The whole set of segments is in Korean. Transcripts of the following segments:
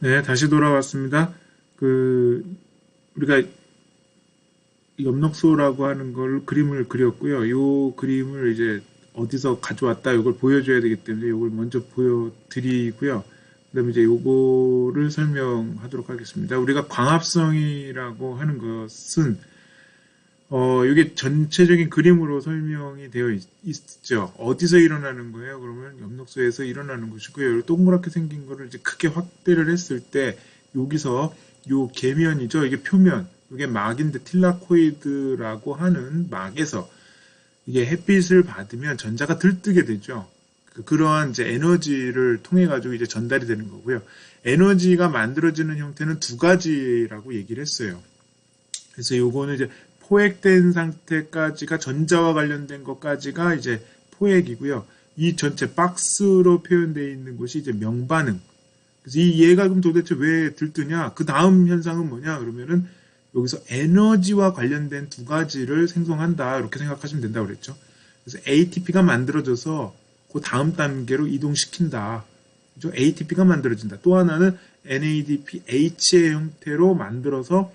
네, 다시 돌아왔습니다. 우리가 엽록소라고 하는 걸 그림을 그렸고요. 이 그림을 이제 어디서 가져왔다, 이걸 보여줘야 되기 때문에 이걸 먼저 보여드리고요. 그다음에 이제 요거를 설명하도록 하겠습니다. 우리가 광합성이라고 하는 것은 이게 전체적인 그림으로 설명이 되어 있죠. 어디서 일어나는 거예요? 그러면 엽록소에서 일어나는 것이고요. 동그랗게 생긴 거를 이제 크게 확대를 했을 때 여기서 요 계면이죠. 이게 표면, 이게 막인데 틸라코이드라고 하는 막에서 이게 햇빛을 받으면 전자가 들뜨게 되죠. 그러한 이제 에너지를 통해 가지고 이제 전달이 되는 거고요. 에너지가 만들어지는 형태는 두 가지라고 얘기를 했어요. 그래서 요거는 이제 포획된 상태까지가 전자와 관련된 것까지가 이제 포획이고요. 이 전체 박스로 표현되어 있는 것이 이제 명반응. 그래서 이 얘가 그럼 도대체 왜 들뜨냐? 그 다음 현상은 뭐냐? 그러면은 여기서 에너지와 관련된 두 가지를 생성한다. 이렇게 생각하시면 된다고 그랬죠. 그래서 ATP가 만들어져서 그 다음 단계로 이동시킨다. 그죠? ATP가 만들어진다. 또 하나는 NADPH의 형태로 만들어서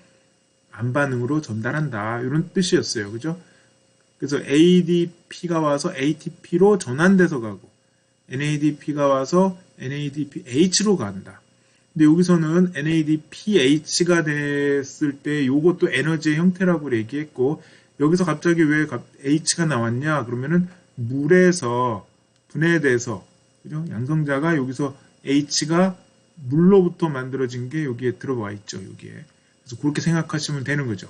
반반응으로 전달한다. 이런 뜻이었어요. 그죠? 그래서 ADP가 와서 ATP로 전환돼서 가고 NADP가 와서 NADPH로 간다. 근데 여기서는 NADPH가 됐을 때 이것도 에너지의 형태라고 얘기했고 여기서 갑자기 왜 H가 나왔냐? 그러면은 물에서 분해돼서 그죠? 양성자가 여기서 H가 물로부터 만들어진 게 여기에 들어와 있죠. 여기에. 그래서 그렇게 생각하시면 되는 거죠.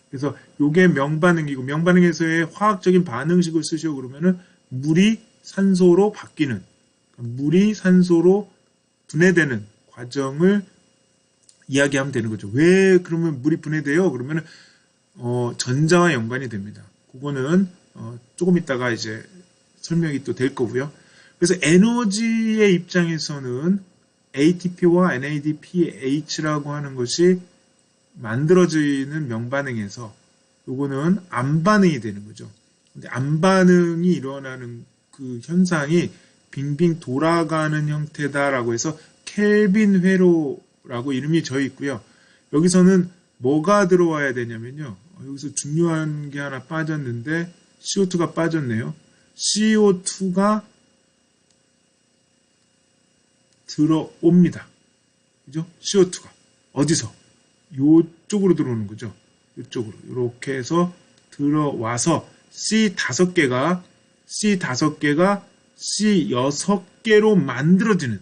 그래서 이게 명반응이고 명반응에서의 화학적인 반응식을 쓰시오 그러면은 물이 산소로 바뀌는 물이 산소로 분해되는 과정을 이야기하면 되는 거죠. 왜 그러면 물이 분해돼요? 그러면은 전자와 연관이 됩니다. 그거는 조금 있다가 이제 설명이 또 될 거고요. 그래서 에너지의 입장에서는 ATP와 NADPH라고 하는 것이 만들어지는 명반응에서 요거는 암반응이 되는 거죠. 근데 암반응이 일어나는 그 현상이 빙빙 돌아가는 형태다라고 해서 켈빈 회로라고 이름이 져 있고요. 여기서는 뭐가 들어와야 되냐면요. 여기서 중요한 게 하나 빠졌는데 CO2가 빠졌네요. CO2가 들어옵니다. 그죠? CO2가 어디서? 요쪽으로 들어오는 거죠. 요쪽으로. 이렇게 해서 들어와서 C5개가 C6개로 만들어지는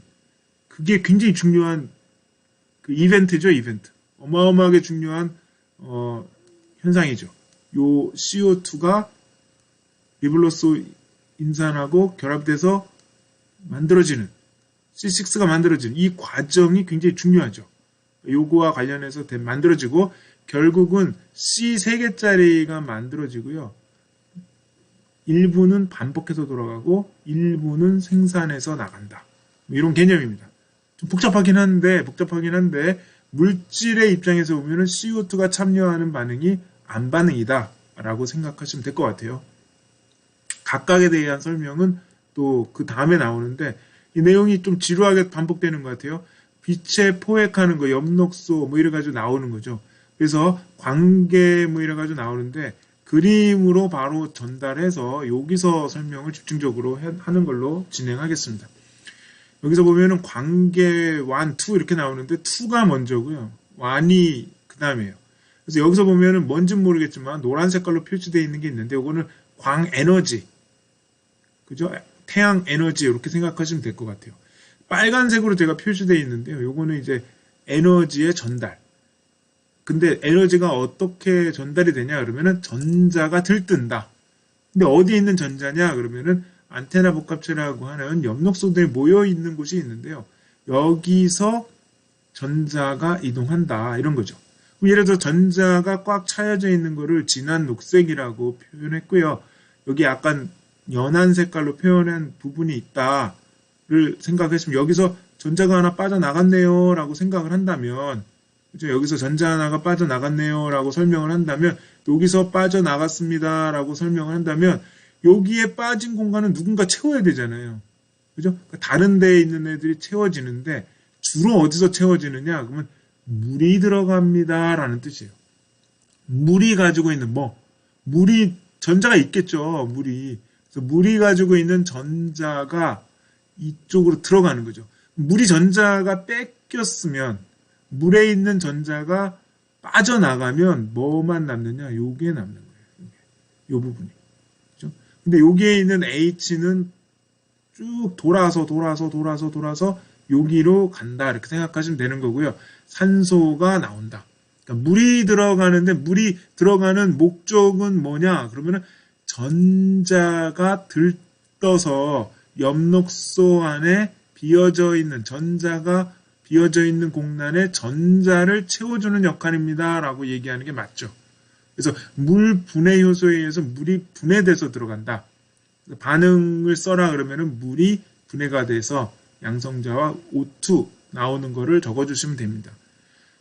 그게 굉장히 중요한 그 이벤트죠, 이벤트. 어마어마하게 중요한 현상이죠. 요 CO2가 리블로스 인산하고 결합돼서 만들어지는 C6가 만들어지는 이 과정이 굉장히 중요하죠. 요거와 관련해서 만들어지고 결국은 C 3개짜리가 만들어지고요. 일부는 반복해서 돌아가고 일부는 생산해서 나간다. 이런 개념입니다. 좀 복잡하긴 한데 물질의 입장에서 보면은 CO2가 참여하는 반응이 암반응이다 라고 생각하시면 될 것 같아요. 각각에 대한 설명은 또 그 다음에 나오는데 이 내용이 좀 지루하게 반복되는 것 같아요. 빛에 포획하는 거, 엽록소 뭐 이래가지고 나오는 거죠. 그래서 관계 뭐 이래가지고 나오는데 그림으로 바로 전달해서 여기서 설명을 집중적으로 하는 걸로 진행하겠습니다. 여기서 보면은 관계 1, 2 이렇게 나오는데 2가 먼저고요. 1이 그 다음이에요. 그래서 여기서 보면은 뭔지는 모르겠지만 노란 색깔로 표시되어 있는 게 있는데 이거는 광 에너지, 그죠? 태양 에너지 이렇게 생각하시면 될 것 같아요. 빨간색으로 제가 표시되어 있는데요. 요거는 이제 에너지의 전달. 근데 에너지가 어떻게 전달이 되냐 그러면은 전자가 들뜬다. 근데 어디에 있는 전자냐 그러면은 안테나 복합체라고 하는 엽록소들이 모여 있는 곳이 있는데요. 여기서 전자가 이동한다 이런 거죠. 예를 들어 전자가 꽉 차여져 있는 거를 진한 녹색이라고 표현했고요. 여기 약간 연한 색깔로 표현한 부분이 있다를 생각했으면 여기서 전자가 하나 빠져나갔네요 라고 생각을 한다면 그죠? 여기서 전자 하나가 빠져나갔네요 라고 설명을 한다면 여기서 빠져나갔습니다 라고 설명을 한다면 여기에 빠진 공간은 누군가 채워야 되잖아요. 그죠? 다른 데에 있는 애들이 채워지는데 주로 어디서 채워지느냐? 그러면 물이 들어갑니다 라는 뜻이에요. 물이 가지고 있는 물이 전자가 있겠죠. 물이. 그래서 물이 가지고 있는 전자가 이쪽으로 들어가는 거죠. 물이 전자가 뺏겼으면 물에 있는 전자가 빠져나가면 뭐만 남느냐? 요게 남는 거예요. 요 부분이. 그죠? 근데 여기에 있는 H는 쭉 돌아서 여기로 간다. 이렇게 생각하시면 되는 거고요. 산소가 나온다. 그러니까 물이 들어가는데 물이 들어가는 목적은 뭐냐? 그러면은 전자가 들떠서 엽록소 안에 전자가 비어져 있는 공간에 전자를 채워주는 역할입니다. 라고 얘기하는 게 맞죠. 그래서 물 분해 효소에 의해서 물이 분해돼서 들어간다. 반응을 써라 그러면은 물이 분해가 돼서 양성자와 O2 나오는 거를 적어주시면 됩니다.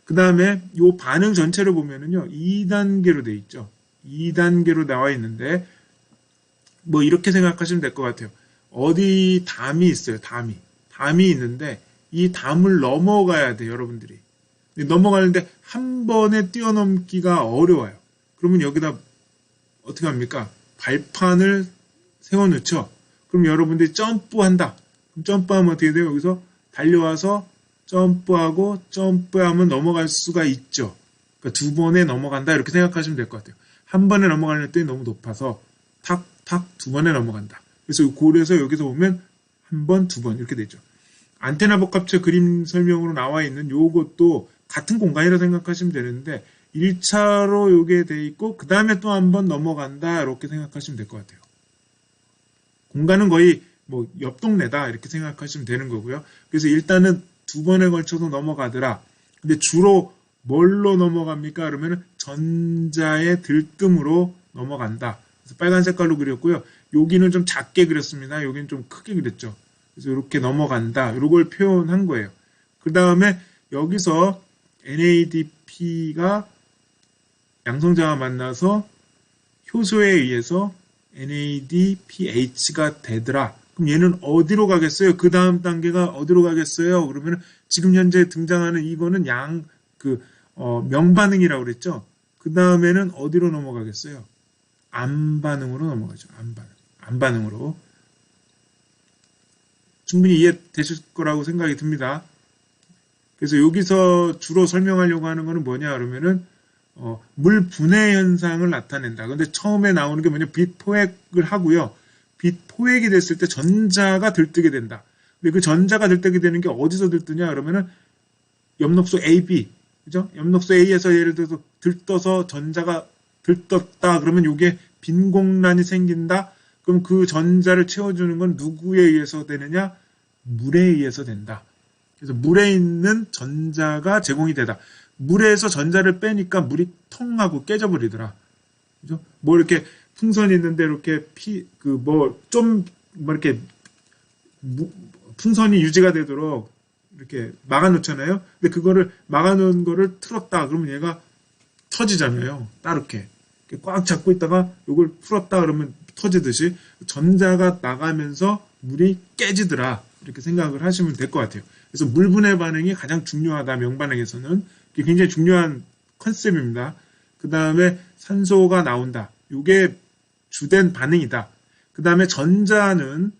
그 다음에 이 반응 전체를 보면은요, 2단계로 돼 있죠. 2단계로 나와 있는데, 뭐 이렇게 생각하시면 될 것 같아요. 어디 담이 있어요, 담이 있는데, 이 담을 넘어가야 돼요, 여러분들이. 넘어가는데 한 번에 뛰어넘기가 어려워요. 그러면 여기다 어떻게 합니까? 발판을 세워놓죠. 그럼 여러분들이 점프한다. 그럼 점프하면 어떻게 돼요? 여기서 달려와서 점프하면 넘어갈 수가 있죠. 그러니까 두 번에 넘어간다 이렇게 생각하시면 될 것 같아요. 한 번에 넘어가는 때는 너무 높아서 탁탁 두 번에 넘어간다. 그래서 고려해서 여기서 보면 한 번, 두 번 이렇게 되죠. 안테나 복합체 그림 설명으로 나와 있는 요것도 같은 공간이라고 생각하시면 되는데 1차로 요게 돼 있고 그 다음에 또 한 번 넘어간다 이렇게 생각하시면 될 것 같아요. 공간은 거의 뭐 옆 동네다 이렇게 생각하시면 되는 거고요. 그래서 일단은 두 번에 걸쳐서 넘어가더라. 근데 주로 뭘로 넘어갑니까? 그러면 전자의 들뜸으로 넘어간다. 그래서 빨간 색깔로 그렸고요. 여기는 좀 작게 그렸습니다. 여기는 좀 크게 그렸죠. 그래서 이렇게 넘어간다. 이걸 표현한 거예요. 그 다음에 여기서 NADP가 양성자와 만나서 효소에 의해서 NADPH가 되더라. 그럼 얘는 어디로 가겠어요? 그 다음 단계가 어디로 가겠어요? 그러면 지금 현재 등장하는 이거는 명반응이라고 그랬죠? 그 다음에는 어디로 넘어가겠어요? 암반응으로 넘어가죠. 암반응으로. 충분히 이해되실 거라고 생각이 듭니다. 그래서 여기서 주로 설명하려고 하는 거는 뭐냐 그러면은 물 분해 현상을 나타낸다. 근데 처음에 나오는 게 뭐냐 빛 포획을 하고요. 빛 포획이 됐을 때 전자가 들뜨게 된다. 근데 그 전자가 들뜨게 되는 게 어디서 들뜨냐 그러면은 엽록소 AB, 그죠? 엽록소 A에서 예를 들어서 들떠서 전자가 들떴다. 그러면 이게 빈 공간이 생긴다. 그럼 그 전자를 채워주는 건 누구에 의해서 되느냐? 물에 의해서 된다. 그래서 물에 있는 전자가 제공이 되다. 물에서 전자를 빼니까 물이 통 하고 깨져버리더라. 그죠? 뭐 이렇게 풍선이 있는데 이렇게 이렇게 풍선이 유지가 되도록 이렇게 막아놓잖아요. 근데 그거를 막아놓은 거를 틀었다. 그러면 얘가 터지잖아요. 따르게. 꽉 잡고 있다가 이걸 풀었다 그러면 터지듯이 전자가 나가면서 물이 깨지더라. 이렇게 생각을 하시면 될 것 같아요. 그래서 물 분해 반응이 가장 중요하다. 명반응에서는. 이게 굉장히 중요한 컨셉입니다. 그 다음에 산소가 나온다. 이게 주된 반응이다. 그 다음에 전자는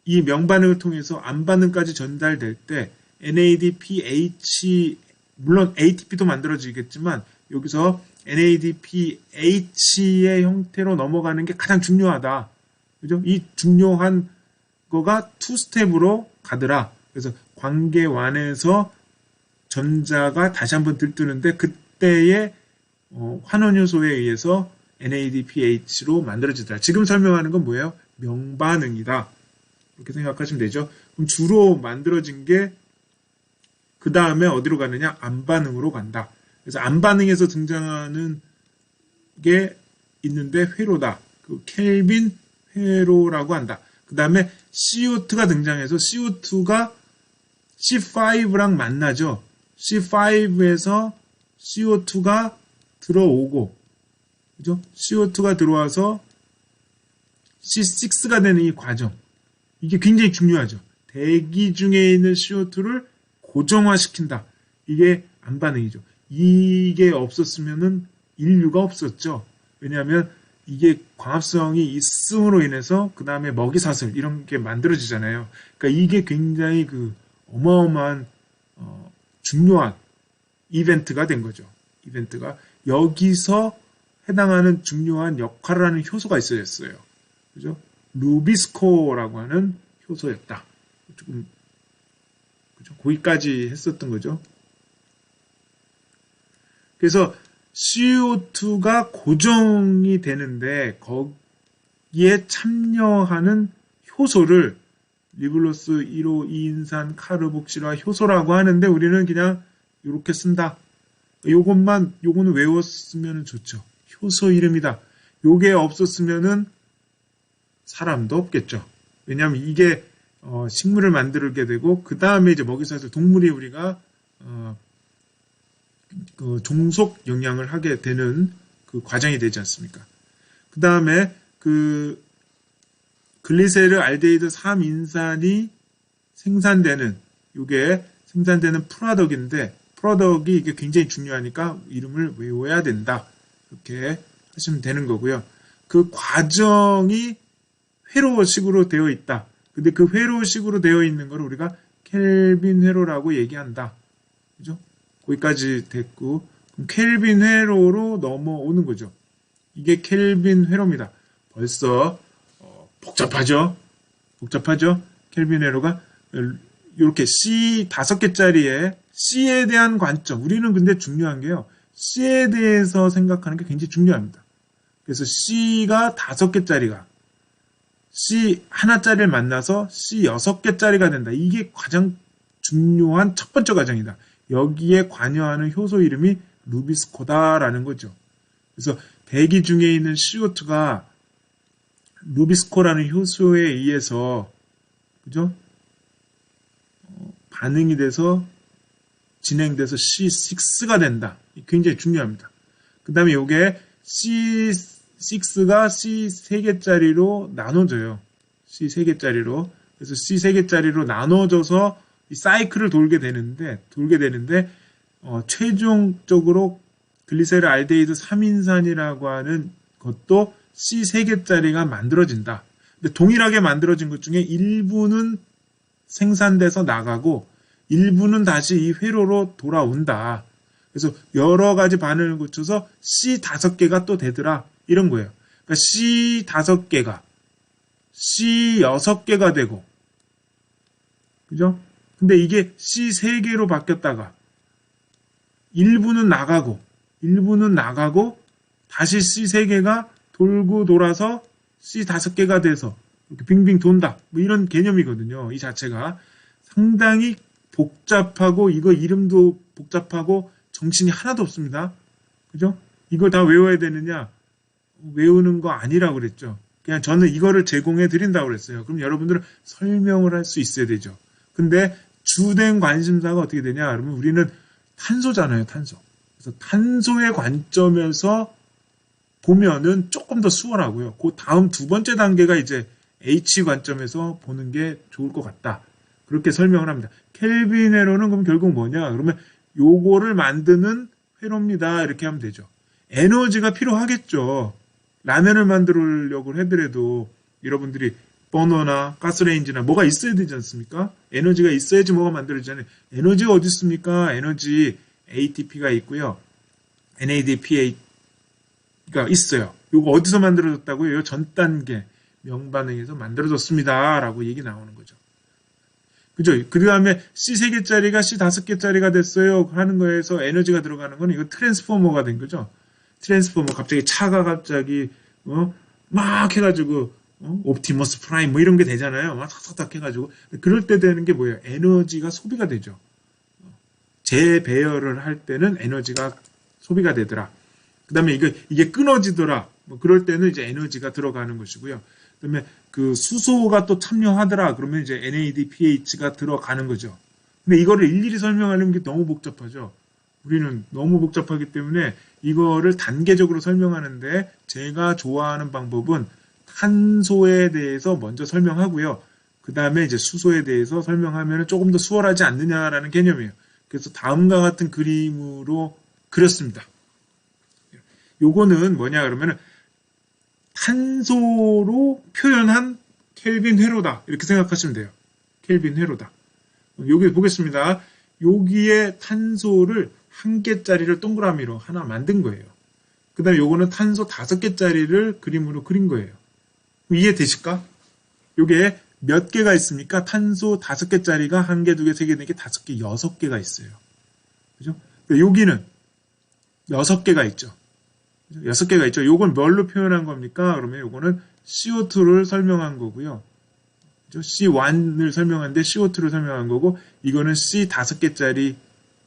이 명반응을 통해서 암반응까지 전달될 때 NADPH, 물론 ATP도 만들어지겠지만 여기서 NADPH의 형태로 넘어가는 게 가장 중요하다. 그죠? 이 중요한 거가 2스텝으로 가더라. 그래서 관계완에서 전자가 다시 한번 들뜨는데 그때의 환원효소에 의해서 NADPH로 만들어지더라. 지금 설명하는 건 뭐예요? 명반응이다. 이렇게 생각하시면 되죠. 그럼 주로 만들어진 게 그 다음에 어디로 가느냐? 암반응으로 간다. 그래서 암반응에서 등장하는 게 있는데 회로다. 그 켈빈 회로라고 한다. 그 다음에 CO2가 등장해서 CO2가 C5랑 만나죠. C5에서 CO2가 들어오고, 그죠? CO2가 들어와서 C6가 되는 이 과정. 이게 굉장히 중요하죠. 대기 중에 있는 CO2를 고정화시킨다. 이게 안반응이죠. 이게 없었으면은 인류가 없었죠. 왜냐하면 이게 광합성이 있음으로 인해서 그 다음에 먹이사슬 이런 게 만들어지잖아요. 그러니까 이게 굉장히 그 어마어마한 중요한 이벤트가 된 거죠. 이벤트가 여기서 해당하는 중요한 역할을 하는 효소가 있어졌어요. 그죠? 루비스코라고 하는 효소였다. 조금 그죠? 거기까지 했었던 거죠. 그래서 CO2가 고정이 되는데 거기에 참여하는 효소를 리블로스 1호 2인산 카르복실화 효소라고 하는데 우리는 그냥 이렇게 쓴다. 요거는 외웠으면 좋죠. 효소 이름이다. 요게 없었으면은 사람도 없겠죠. 왜냐하면 이게 식물을 만들게 되고 그 다음에 이제 먹이사슬 동물이 우리가 그 종속 영양을 하게 되는 그 과정이 되지 않습니까? 그 다음에 그 글리세르 알데히드 3인산이 생산되는 프로덕인데 프로덕이 이게 굉장히 중요하니까 이름을 외워야 된다. 이렇게 하시면 되는 거고요. 그 과정이 회로식으로 되어 있다. 근데 그 회로식으로 되어 있는 걸 우리가 켈빈 회로라고 얘기한다. 그죠? 거기까지 됐고, 그럼 켈빈 회로로 넘어오는 거죠. 이게 켈빈 회로입니다. 벌써 복잡하죠? 켈빈 회로가 이렇게 C 5개짜리에 C에 대한 관점. 우리는 근데 중요한 게요. C에 대해서 생각하는 게 굉장히 중요합니다. 그래서 C가 5개짜리가 C 하나짜리를 만나서 C 6개짜리가 된다. 이게 가장 중요한 첫 번째 과정이다. 여기에 관여하는 효소 이름이 루비스코다라는 거죠. 그래서 대기 중에 있는 CO2가 루비스코라는 효소에 의해서 그죠? 반응이 돼서 진행돼서 C6가 된다. 굉장히 중요합니다. 그 다음에 이게 C6가 C 3개짜리로 나눠져요. C 3개짜리로. 그래서 C 3개짜리로 나눠져서 이 사이클을 돌게 되는데 최종적으로 글리세르 알데히드 3인산이라고 하는 것도 C 3개짜리가 만들어진다. 근데 동일하게 만들어진 것 중에 일부는 생산돼서 나가고 일부는 다시 이 회로로 돌아온다. 그래서 여러 가지 반응을 거쳐서 C 5개가 또 되더라. 이런 거예요. 그러니까 C 5개가 C 6개가 되고 그죠? 근데 이게 C 3개로 바뀌었다가 일부는 나가고 다시 C 3개가 돌고 돌아서 C 5개가 돼서 이렇게 빙빙 돈다. 뭐 이런 개념이거든요. 이 자체가 상당히 복잡하고 이거 이름도 복잡하고 정신이 하나도 없습니다. 그죠? 이걸 다 외워야 되느냐? 외우는 거 아니라고 그랬죠. 그냥 저는 이거를 제공해 드린다고 그랬어요. 그럼 여러분들은 설명을 할 수 있어야 되죠. 근데 주된 관심사가 어떻게 되냐? 그러면 우리는 탄소잖아요, 탄소. 그래서 탄소의 관점에서 보면은 조금 더 수월하고요. 그 다음 두 번째 단계가 이제 H 관점에서 보는 게 좋을 것 같다. 그렇게 설명을 합니다. 켈빈 회로는 그럼 결국 뭐냐? 그러면 요거를 만드는 회로입니다. 이렇게 하면 되죠. 에너지가 필요하겠죠. 라면을 만들려고 하더라도 여러분들이 버너나 가스레인지나 뭐가 있어야 되지 않습니까? 에너지가 있어야지 뭐가 만들어지잖아요. 에너지가 어디 있습니까? 에너지 ATP가 있고요. NADPH가 있어요. 요거 어디서 만들어졌다고요? 요 전 단계 명반응에서 만들어졌습니다. 라고 얘기 나오는 거죠. 그죠? 그 다음에 C 3개짜리가 C 5개짜리가 됐어요. 하는 거에서 에너지가 들어가는 건 이거 트랜스포머가 된 거죠. 트랜스포머 갑자기 차가 갑자기 막 해가지고 옵티머스 프라임 뭐 이런 게 되잖아요. 막 탁탁탁 해가지고 그럴 때 되는 게 뭐예요? 에너지가 소비가 되죠. 재배열을 할 때는 에너지가 소비가 되더라. 그 다음에 이게 끊어지더라. 뭐 그럴 때는 이제 에너지가 들어가는 것이고요. 그 다음에 그 수소가 또 참여하더라. 그러면 이제 NADPH가 들어가는 거죠. 근데 이거를 일일이 설명하려면 게 너무 복잡하죠. 우리는 너무 복잡하기 때문에 이거를 단계적으로 설명하는데 제가 좋아하는 방법은 탄소에 대해서 먼저 설명하고요. 그 다음에 이제 수소에 대해서 설명하면 조금 더 수월하지 않느냐라는 개념이에요. 그래서 다음과 같은 그림으로 그렸습니다. 요거는 뭐냐 그러면은 탄소로 표현한 켈빈 회로다. 이렇게 생각하시면 돼요. 켈빈 회로다. 여기 보겠습니다. 여기에 탄소를 한 개짜리를 동그라미로 하나 만든 거예요. 그 다음에 요거는 탄소 5개짜리를 그림으로 그린 거예요. 이해되실까? 요게 몇 개가 있습니까? 탄소 5개짜리가 1개, 2개, 3개, 4개, 5개, 6개가 있어요. 그죠? 여기는 6개가 있죠. 6개가 있죠. 요건 뭘로 표현한 겁니까? 그러면 요거는 CO2를 설명한 거고요. C1을 설명하는데 CO2를 설명한 거고, 이거는 C 5개짜리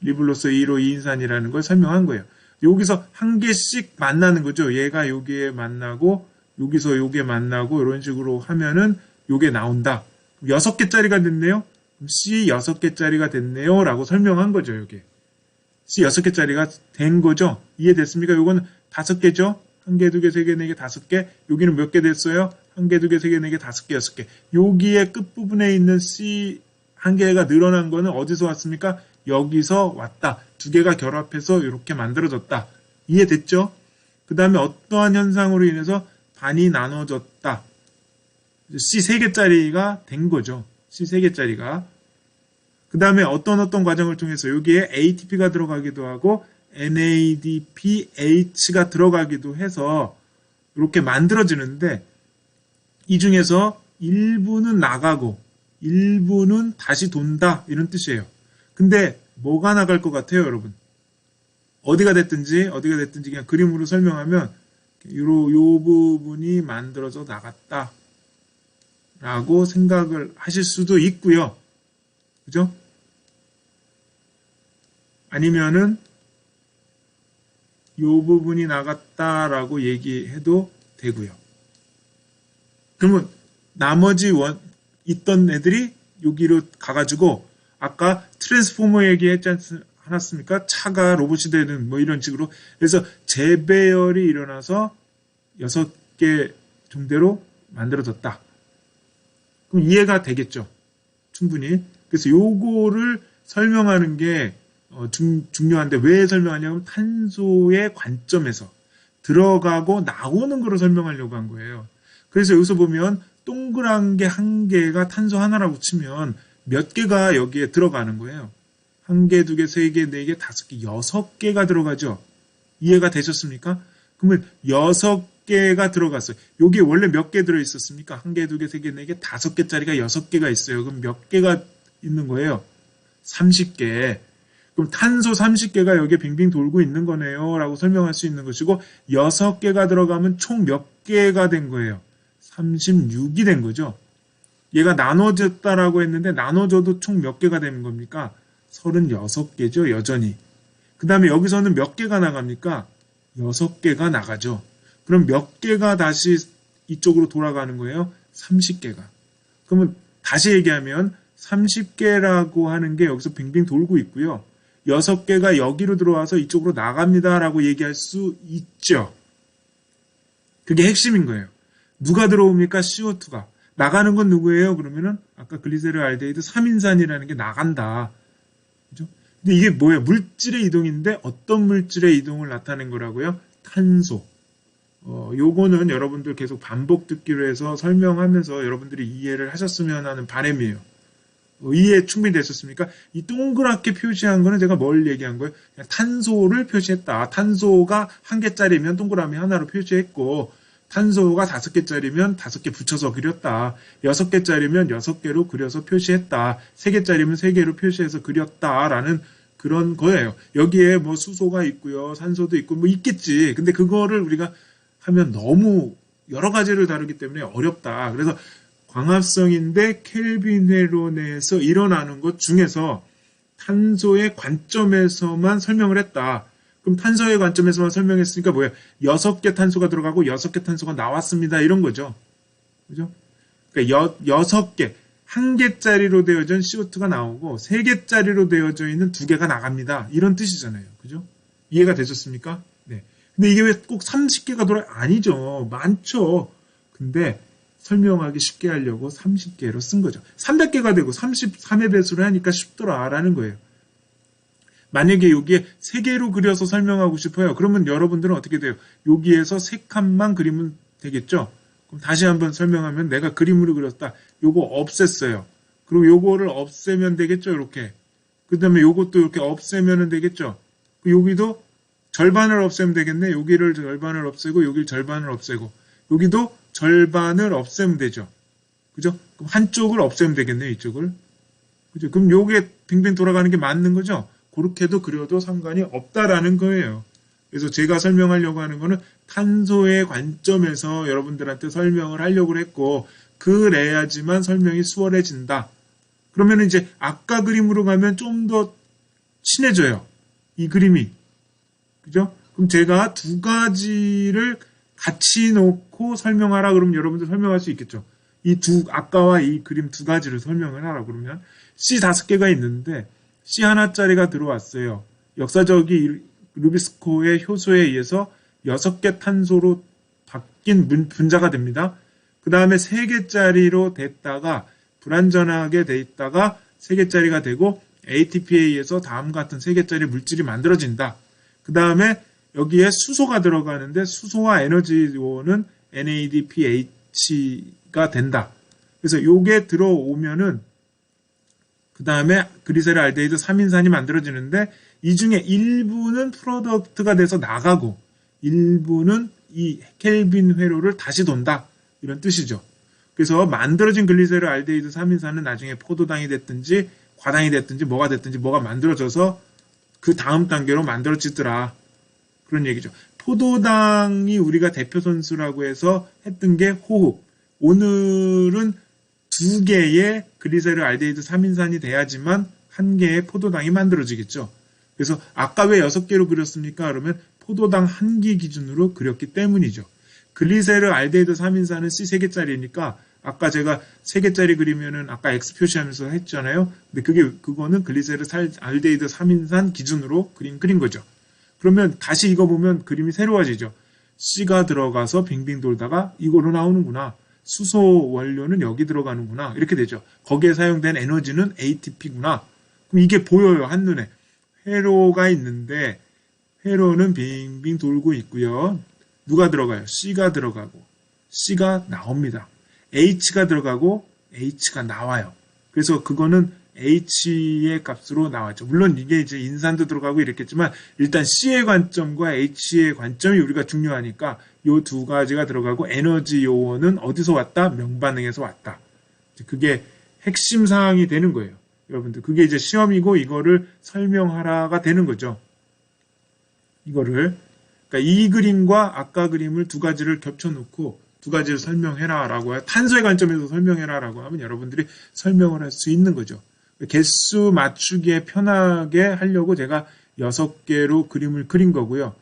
리블로스 1호 2인산이라는 걸 설명한 거예요. 여기서 한 개씩 만나는 거죠. 얘가 여기에 만나고, 여기서 요게 만나고, 이런 식으로 하면은 요게 나온다. 6개짜리가 됐네요. C 6개짜리가 됐네요. 라고 설명한 거죠, 요게. C 6개짜리가 된 거죠. 이해됐습니까? 요거는 5개죠. 1개, 2개, 3개, 4개, 5개. 여기는 몇 개 됐어요? 1개, 2개, 3개, 4개, 5개, 6개. 여기에 끝부분에 있는 C 1개가 늘어난 거는 어디서 왔습니까? 여기서 왔다. 2개가 결합해서 이렇게 만들어졌다. 이해됐죠? 그 다음에 어떠한 현상으로 인해서 반이 나눠졌다. C 3개짜리가 된 거죠. C 3개짜리가. 그 다음에 어떤 과정을 통해서 여기에 ATP가 들어가기도 하고 NADPH가 들어가기도 해서 이렇게 만들어지는데 이 중에서 일부는 나가고 일부는 다시 돈다 이런 뜻이에요. 근데 뭐가 나갈 것 같아요, 여러분? 어디가 됐든지 그냥 그림으로 설명하면 요 부분이 만들어져 나갔다 라고 생각을 하실 수도 있고요. 그죠? 아니면은 요 부분이 나갔다라고 얘기해도 되고요. 그러면 나머지 있던 애들이 여기로 가가지고 아까 트랜스포머 얘기했지 않았습니까? 차가 로봇이 되는 뭐 이런 식으로. 그래서 재배열이 일어나서 6개 정도로 만들어졌다. 그럼 이해가 되겠죠? 충분히. 그래서 요거를 설명하는 게 중요한데 왜 설명하냐면 탄소의 관점에서 들어가고 나오는 거로 설명하려고 한 거예요. 그래서 여기서 보면 동그란 게 1개가 탄소 하나라고 치면 몇 개가 여기에 들어가는 거예요. 1개, 2개, 3개, 4개, 5개, 6개가 들어가죠. 이해가 되셨습니까? 그러면 6개가 들어갔어요. 여기에 원래 몇 개 들어있었습니까? 1개, 2개, 3개, 4개, 5개짜리가 6개가 있어요. 그럼 몇 개가 있는 거예요? 30개. 그럼 탄소 30개가 여기에 빙빙 돌고 있는 거네요. 라고 설명할 수 있는 것이고 6개가 들어가면 총 몇 개가 된 거예요? 36이 된 거죠. 얘가 나눠졌다라고 했는데 나눠져도 총 몇 개가 되는 겁니까? 36개죠. 여전히. 그 다음에 여기서는 몇 개가 나갑니까? 6개가 나가죠. 그럼 몇 개가 다시 이쪽으로 돌아가는 거예요? 30개가. 그러면 다시 얘기하면 30개라고 하는 게 여기서 빙빙 돌고 있고요. 6개가 여기로 들어와서 이쪽으로 나갑니다라고 얘기할 수 있죠. 그게 핵심인 거예요. 누가 들어옵니까? CO2가. 나가는 건 누구예요? 그러면은 아까 글리세롤알데히드 3인산이라는 게 나간다. 그죠? 근데 이게 뭐예요? 물질의 이동인데 어떤 물질의 이동을 나타낸 거라고요? 탄소. 요거는 여러분들 계속 반복 듣기로 해서 설명하면서 여러분들이 이해를 하셨으면 하는 바람이에요. 이해 충분히 되셨습니까? 이 동그랗게 표시한 거는 제가 뭘 얘기한 거예요? 그냥 탄소를 표시했다. 탄소가 1개짜리면 동그라미 하나로 표시했고 탄소가 5개짜리면 5개 붙여서 그렸다. 6개짜리면 6개로 그려서 표시했다. 3개짜리면 3개로 표시해서 그렸다라는 그런 거예요. 여기에 뭐 수소가 있고요. 산소도 있고 뭐 있겠지. 근데 그거를 우리가 하면 너무 여러 가지를 다루기 때문에 어렵다. 그래서 광합성인데 켈빈 회로 내에서 일어나는 것 중에서 탄소의 관점에서만 설명을 했다. 그럼 탄소의 관점에서만 설명했으니까 뭐예요? 6개 탄소가 들어가고 6개 탄소가 나왔습니다. 이런 거죠. 그죠? 그러니까 6개, 1개짜리로 되어진 CO2가 나오고 3개짜리로 되어져 있는 2개가 나갑니다. 이런 뜻이잖아요. 그죠? 이해가 되셨습니까? 네. 근데 이게 왜 꼭 30개가 돌아요? 아니죠. 많죠. 근데 설명하기 쉽게 하려고 30개로 쓴 거죠. 300개가 되고 33의 배수를 하니까 쉽더라라는 거예요. 만약에 여기에 3개로 그려서 설명하고 싶어요. 그러면 여러분들은 어떻게 돼요? 여기에서 3칸만 그리면 되겠죠? 그럼 다시 한번 설명하면 내가 그림으로 그렸다. 요거 없앴어요. 그리고 요거를 없애면 되겠죠? 이렇게. 그 다음에 요것도 이렇게 없애면 되겠죠? 여기도 절반을 없애면 되겠네. 여기를 절반을 없애고 여기를 절반을 없애고 여기도 절반을 없애면 되죠. 그죠? 그럼 한쪽을 없애면 되겠네요. 이쪽을. 그죠? 그럼 요게 빙빙 돌아가는 게 맞는 거죠? 그렇게도 그려도 상관이 없다라는 거예요. 그래서 제가 설명하려고 하는 거는 탄소의 관점에서 여러분들한테 설명을 하려고 했고 그래야지만 설명이 수월해진다. 그러면 이제 아까 그림으로 가면 좀 더 친해져요. 이 그림이. 그죠? 그럼 제가 두 가지를 같이 놓고 설명하라 그러면 여러분들 설명할 수 있겠죠. 아까와 이 그림 두 가지를 설명을 하라 그러면 C 5개가 있는데 C 하나짜리가 들어왔어요. 역사적인 루비스코의 효소에 의해서 6개 탄소로 바뀐 분자가 됩니다. 그 다음에 3개짜리로 됐다가 불완전하게 돼 있다가 3개짜리가 되고 ATP에 의해서 다음과 같은 3개짜리 물질이 만들어진다. 그 다음에 여기에 수소가 들어가는데 수소와 에너지 요원은 NADPH가 된다. 그래서 요게 들어오면은 그 다음에 그리세르알데히드 3인산이 만들어지는데 이 중에 일부는 프로덕트가 돼서 나가고 일부는 이 켈빈 회로를 다시 돈다. 이런 뜻이죠. 그래서 만들어진 글리세르알데히드 3인산은 나중에 포도당이 됐든지 과당이 됐든지 뭐가 됐든지 뭐가 만들어져서 그 다음 단계로 만들어지더라. 그런 얘기죠. 포도당이 우리가 대표 선수라고 해서 했던 게 호흡. 오늘은 2개의 글리세르알데히드 3인산이 돼야지만 1개의 포도당이 만들어지겠죠. 그래서 아까 왜 6개로 그렸습니까? 그러면 포도당 1개 기준으로 그렸기 때문이죠. 글리세르알데히드 3인산은 C 3개짜리니까 아까 제가 3개짜리 그리면은 아까 X 표시하면서 했잖아요. 근데 그거는 글리세르알데히드 3인산 기준으로 그린 거죠. 그러면 다시 이거 보면 그림이 새로워지죠. C가 들어가서 빙빙 돌다가 이거로 나오는구나. 수소 원료는 여기 들어가는구나. 이렇게 되죠. 거기에 사용된 에너지는 ATP구나. 그럼 이게 보여요. 한눈에. 회로가 있는데 회로는 빙빙 돌고 있고요. 누가 들어가요? C가 들어가고 C가 나옵니다. H가 들어가고 H가 나와요. 그래서 그거는 H의 값으로 나왔죠. 물론 이게 이제 인산도 들어가고 이랬겠지만 일단 C의 관점과 H의 관점이 우리가 중요하니까 요 두 가지가 들어가고 에너지 요원은 어디서 왔다? 명반응에서 왔다. 그게 핵심 사항이 되는 거예요. 여러분들 그게 이제 시험이고 이거를 설명하라가 되는 거죠. 이거를 그러니까 이 그림과 아까 그림을 두 가지를 겹쳐놓고 두 가지를 설명해라라고 해요. 탄소의 관점에서 설명해라라고 하면 여러분들이 설명을 할 수 있는 거죠. 개수 맞추기에 편하게 하려고 제가 6개로 그림을 그린 거고요.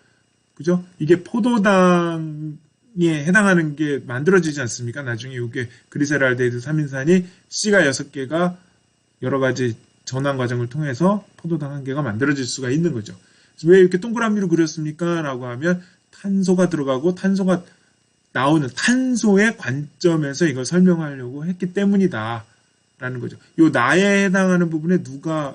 그죠? 이게 포도당에 해당하는 게 만들어지지 않습니까? 나중에 이게 그리세르알데히드 3인산이 C가 6개가 여러 가지 전환 과정을 통해서 포도당 1개가 만들어질 수가 있는 거죠. 왜 이렇게 동그라미로 그렸습니까? 라고 하면 탄소가 들어가고 탄소가 나오는 탄소의 관점에서 이걸 설명하려고 했기 때문이다. 라는 거죠. 요 나에 해당하는 부분에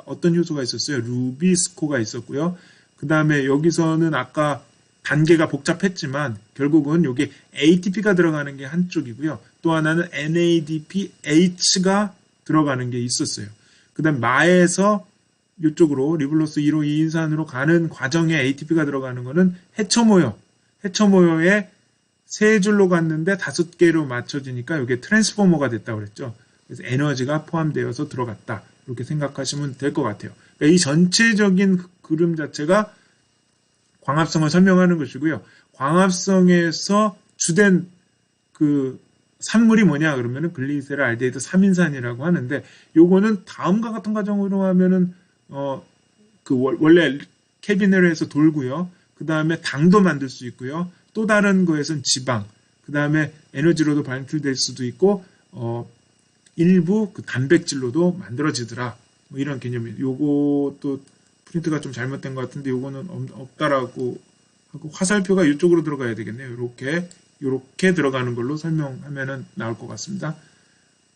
어떤 요소가 있었어요? 루비스코가 있었고요. 그 다음에 여기서는 아까 단계가 복잡했지만 결국은 여기 ATP가 들어가는 게 한쪽이고요. 또 하나는 NADPH가 들어가는 게 있었어요. 그 다음 마에서 이쪽으로 리블로스 1호 2인산으로 가는 과정에 ATP가 들어가는 거는 해처모여. 해처모여에 3줄로 갔는데 5개로 맞춰지니까 이게 트랜스포머가 됐다고 그랬죠. 그래서 에너지가 포함되어서 들어갔다. 이렇게 생각하시면 될 것 같아요. 그러니까 이 전체적인 그림 자체가 광합성을 설명하는 것이고요. 광합성에서 주된 그 산물이 뭐냐 그러면은 글리세르알데히드 3인산이라고 하는데 요거는 다음과 같은 과정으로 하면은 원래 캐비네르에서 돌고요. 그 다음에 당도 만들 수 있고요. 또 다른 거에선 지방, 그 다음에 에너지로도 방출될 수도 있고 일부 그 단백질로도 만들어지더라. 뭐 이런 개념이에요. 요것도 프린트가 좀 잘못된 것 같은데 요거는 없다라고 하고 화살표가 이쪽으로 들어가야 되겠네요. 이렇게 이렇게 들어가는 걸로 설명하면 나올 것 같습니다.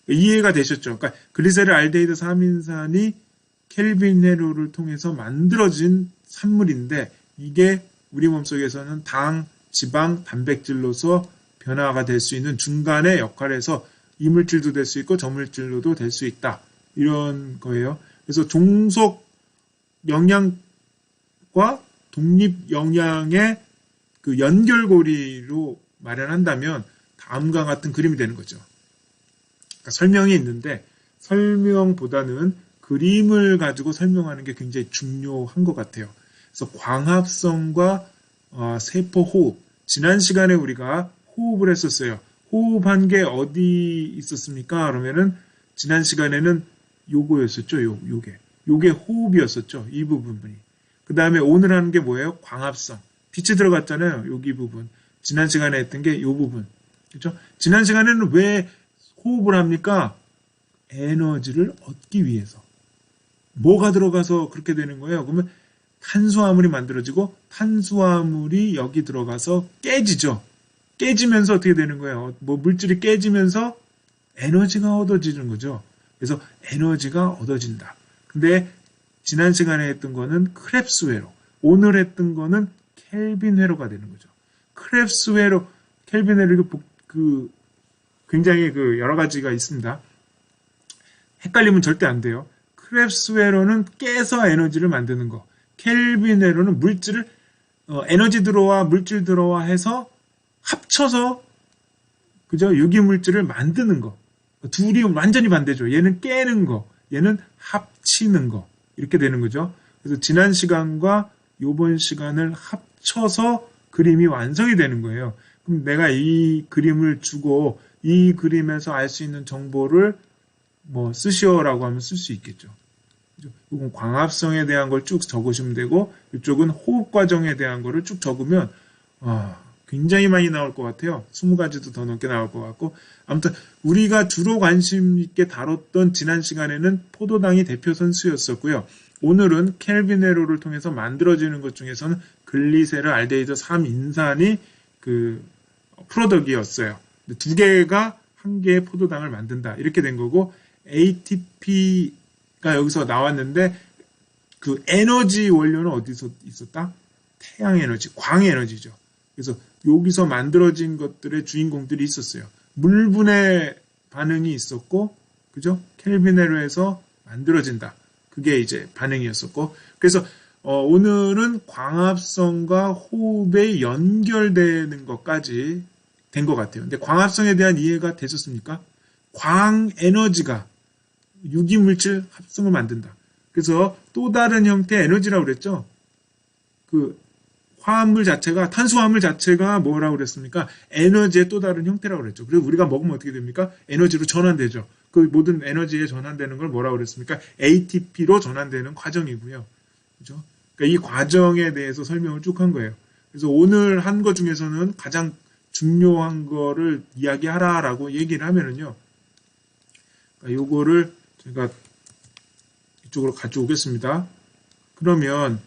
이해가 되셨죠? 그러니까 글리세릴 알데히드 3인산이 켈빈 회로를 통해서 만들어진 산물인데 이게 우리 몸속에서는 당, 지방, 단백질로서 변화가 될 수 있는 중간의 역할에서 이물질도 될 수 있고 저물질로도 될 수 있다. 이런 거예요. 그래서 종속 영양과 독립 영양의 그 연결고리로 마련한다면 다음과 같은 그림이 되는 거죠. 그러니까 설명이 있는데 설명보다는 그림을 가지고 설명하는 게 굉장히 중요한 것 같아요. 그래서 광합성과 세포호흡. 지난 시간에 우리가 호흡을 했었어요. 호흡한 게 어디 있었습니까? 그러면은 지난 시간에는 요거였었죠. 요게 호흡이었었죠. 이 부분이. 그 다음에 오늘 하는 게 뭐예요? 광합성. 빛이 들어갔잖아요. 여기 부분. 지난 시간에 했던 게 요 부분. 그렇죠? 지난 시간에는 왜 호흡을 합니까? 에너지를 얻기 위해서. 뭐가 들어가서 그렇게 되는 거예요? 그러면 탄수화물이 만들어지고 탄수화물이 여기 들어가서 깨지죠. 깨지면서 어떻게 되는 거예요? 뭐 물질이 깨지면서 에너지가 얻어지는 거죠. 그래서 에너지가 얻어진다. 근데 지난 시간에 했던 거는 크랩스 회로, 오늘 했던 거는 켈빈 회로가 되는 거죠. 크랩스 회로, 켈빈 회로 굉장히 여러 가지가 있습니다. 헷갈리면 절대 안 돼요. 크랩스 회로는 깨서 에너지를 만드는 거. 켈빈 회로는 물질을 에너지 들어와 물질 들어와 해서 합쳐서 그죠? 유기물질을 만드는 거. 둘이 완전히 반대죠. 얘는 깨는 거, 얘는 합치는 거. 이렇게 되는 거죠. 그래서 지난 시간과 이번 시간을 합쳐서 그림이 완성이 되는 거예요. 그럼 내가 이 그림을 주고 이 그림에서 알 수 있는 정보를 뭐 쓰시오라고 하면 쓸 수 있겠죠. 이건 광합성에 대한 걸 쭉 적으시면 되고 이쪽은 호흡 과정에 대한 거를 쭉 적으면 굉장히 많이 나올 것 같아요. 20가지도 더 넘게 나올 것 같고 아무튼 우리가 주로 관심 있게 다뤘던 지난 시간에는 포도당이 대표 선수였었고요. 오늘은 켈빈 회로를 통해서 만들어지는 것 중에서는 글리세릴 알데히드 3인산이 그 프로덕이었어요. 두 개가 한 개의 포도당을 만든다. 이렇게 된 거고 ATP가 여기서 나왔는데 그 에너지 원료는 어디서 있었다? 태양 에너지, 광 에너지죠. 그래서 여기서 만들어진 것들의 주인공들이 있었어요. 물분해 반응이 있었고, 그죠? 켈빈 회로에서 만들어진다. 그게 이제 반응이었었고, 그래서 오늘은 광합성과 호흡에 연결되는 것까지 된 것 같아요. 근데 광합성에 대한 이해가 되셨습니까? 광 에너지가 유기물질 합성을 만든다. 그래서 또 다른 형태의 에너지라고 그랬죠? 화합물 자체가, 탄수화물 자체가 뭐라고 그랬습니까? 에너지의 또 다른 형태라고 그랬죠. 그래서 우리가 먹으면 어떻게 됩니까? 에너지로 전환되죠. 그 모든 에너지에 전환되는 걸 뭐라고 그랬습니까? ATP로 전환되는 과정이고요. 그죠? 그러니까 이 과정에 대해서 설명을 쭉 한 거예요. 그래서 오늘 한 것 중에서는 가장 중요한 거를 이야기하라라고 얘기를 하면은요. 그러니까 요거를 제가 이쪽으로 가져오겠습니다. 그러면,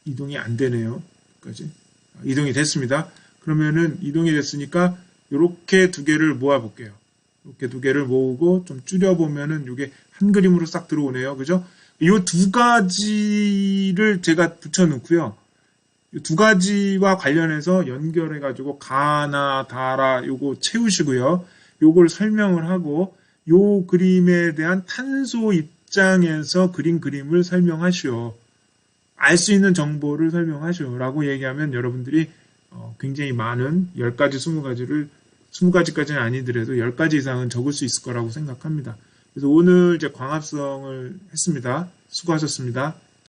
이동이 안 되네요. 여기까지. 이동이 됐습니다. 그러면은 이동이 됐으니까 이렇게 두 개를 모아 볼게요. 이렇게 두 개를 모으고 좀 줄여보면은 이게 한 그림으로 싹 들어오네요. 그죠? 이 두 가지를 제가 붙여놓고요. 이 두 가지와 관련해서 연결해가지고 가나 다라 요거 채우시고요. 요걸 설명을 하고 요 그림에 대한 탄소 입장에서 그린 그림을 설명하시오. 알 수 있는 정보를 설명하시오라고 얘기하면 여러분들이 굉장히 많은 10가지, 20가지를 20가지까지는 아니더라도 10가지 이상은 적을 수 있을 거라고 생각합니다. 그래서 오늘 이제 광합성을 했습니다. 수고하셨습니다.